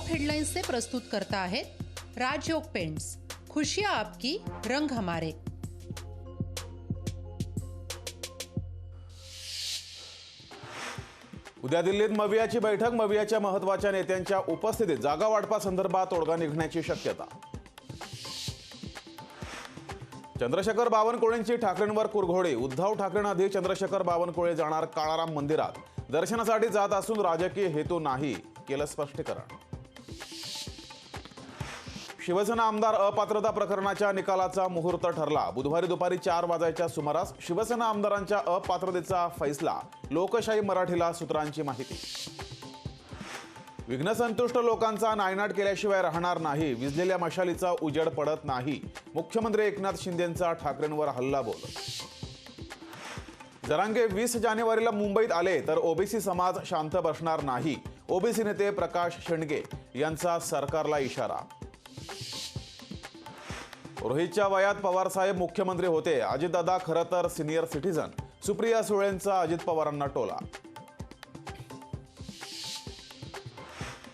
Top हेडलाइन्सचे प्रस्तुत करता आहेत राजयोग पेंट्स, खुशियां आपकी, रंग हमारे। उद्या दिल्लीत मवियाची बैठक, मवियाच्या महत्त्वाच्या नेत्यांच्या उपस्थितीत जागा वाटपासंदर्भात तोडगा निघण्याची शक्यता। चंद्रशेखर बावनकुळेंची ठाकरेंवर कुरघोडी, उद्धव ठाकरेंआधी चंद्रशेखर बावनकुळे जाणार काळाराम मंदिरात, दर्शनासाठी जात असून राजकीय हेतू नाही, केलं स्पष्टीकरण। शिवसेना आमदार अपात्रता प्रकरणाच्या निकालाचा मुहूर्त ठरला, बुधवारी दुपारी 4 वाजण्याच्या सुमारास शिवसेना आमदारांच्या अपात्रतेचा फैसला, लोकशाही मराठीला सूत्रांची माहिती। विघ्नसंतुष्ट लोकांचा नायनाट केल्याशिवाय राहणार नाही, विझलेल्या मशालीचा उजेड पडत नाही, मुख्यमंत्री एकनाथ शिंदेंचा ठाकरेंवर हल्लाबोल। जरांगे 20 जानेवारीला मुंबईत आले तर ओबीसी समाज शांत बसणार नाही, ओबीसी नेते प्रकाश शेंडगे यांचा सरकारला इशारा। रोहितच्या वयात पवारसाहेब मुख्यमंत्री होते, अजितदादा खरं तर सिनियर सिटीजन, सुप्रिया सुळेंचा अजित पवारांना टोला।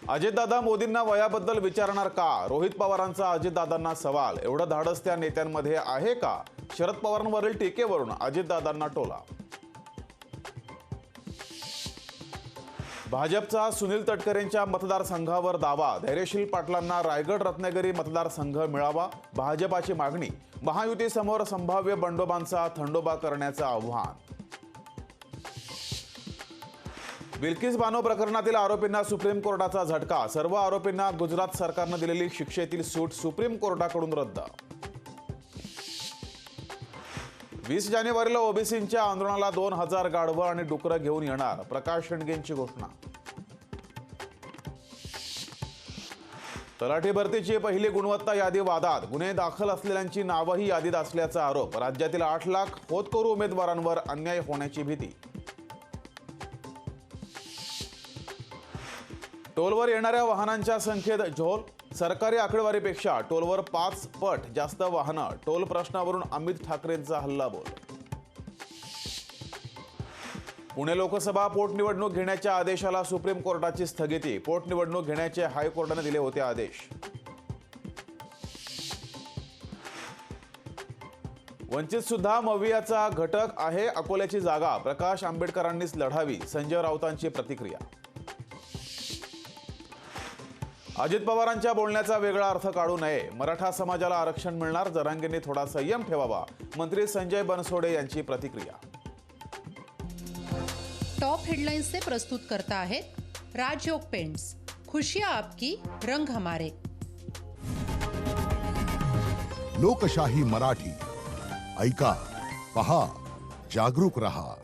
अजितदादा मोदींना वयाबद्दल विचारणार का, रोहित पवारांचा अजितदादांना सवाल, एवढं धाडस त्या नेत्यांमध्ये आहे का, शरद पवारांवरील टीकेवरून अजितदादांना टोला। भाजपचा सुनील तटकरेंच्या मतदारसंघावर दावा, धैर्यशील पाटलांना रायगड रत्नागिरी मतदारसंघ मिळावा, भाजपाची मागणी, महायुतीसमोर संभाव्य बंडोबांचा थंडोबा करण्याचं आव्हान। बिल्किस बानो प्रकरणातील आरोपींना सुप्रीम कोर्टाचा झटका, सर्व आरोपींना गुजरात सरकारनं दिलेली शिक्षेतील सूट सुप्रीम कोर्टाकडून रद्द। 20 जानेवारीला ओबीसींच्या आंदोलनाला 2000 गाढवं आणि डुकरं घेऊन येणार, प्रकाश शेंडगेंची घोषणा। तलाठी भरतीची पहिली गुणवत्ता यादी वादात, गुन्हे दाखल असलेल्यांची नावंही यादीत असल्याचा आरोप, राज्यातील 8 लाख होतकरू उमेदवारांवर अन्याय होण्याची भीती। टोलवर येणाऱ्या वाहनांच्या संख्येत झोल, सरकारी आकडेवारीपेक्षा टोलवर 5 पट जास्त वाहनं, टोल प्रश्नावरून अमित ठाकरेंचा हल्लाबोल। पुणे लोकसभा पोटनिवडणूक घेण्याच्या आदेशाला सुप्रीम कोर्टाची स्थगिती, पोटनिवडणूक घेण्याचे हायकोर्टाने दिले होते आदेश। वंचित सुद्धा मवियाचा घटक आहे, अकोल्याची जागा प्रकाश आंबेडकरांनीच लढावी, संजय राऊतांची प्रतिक्रिया। अजित पवारांच्या बोलण्याचा वेगळा अर्थ काढू नये, मराठा समाजाला आरक्षण मिळणार, जरांगेंनी थोडा संयम ठेवावा, मंत्री संजय बनसोडे यांची प्रतिक्रिया। टॉप हेडलाइन्सचे प्रस्तुत करता आहेत राजयोग पेंट्स, खुशियां आपकी, रंग हमारे। लोकशाही मराठी ऐका, पहा, जागरूक रहा।